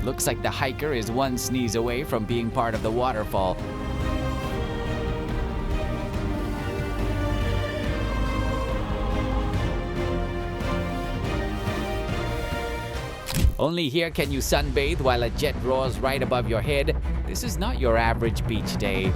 Looks like the hiker is one sneeze away from being part of the waterfall. Only here can you sunbathe while a jet roars right above your head. This is not your average beach day.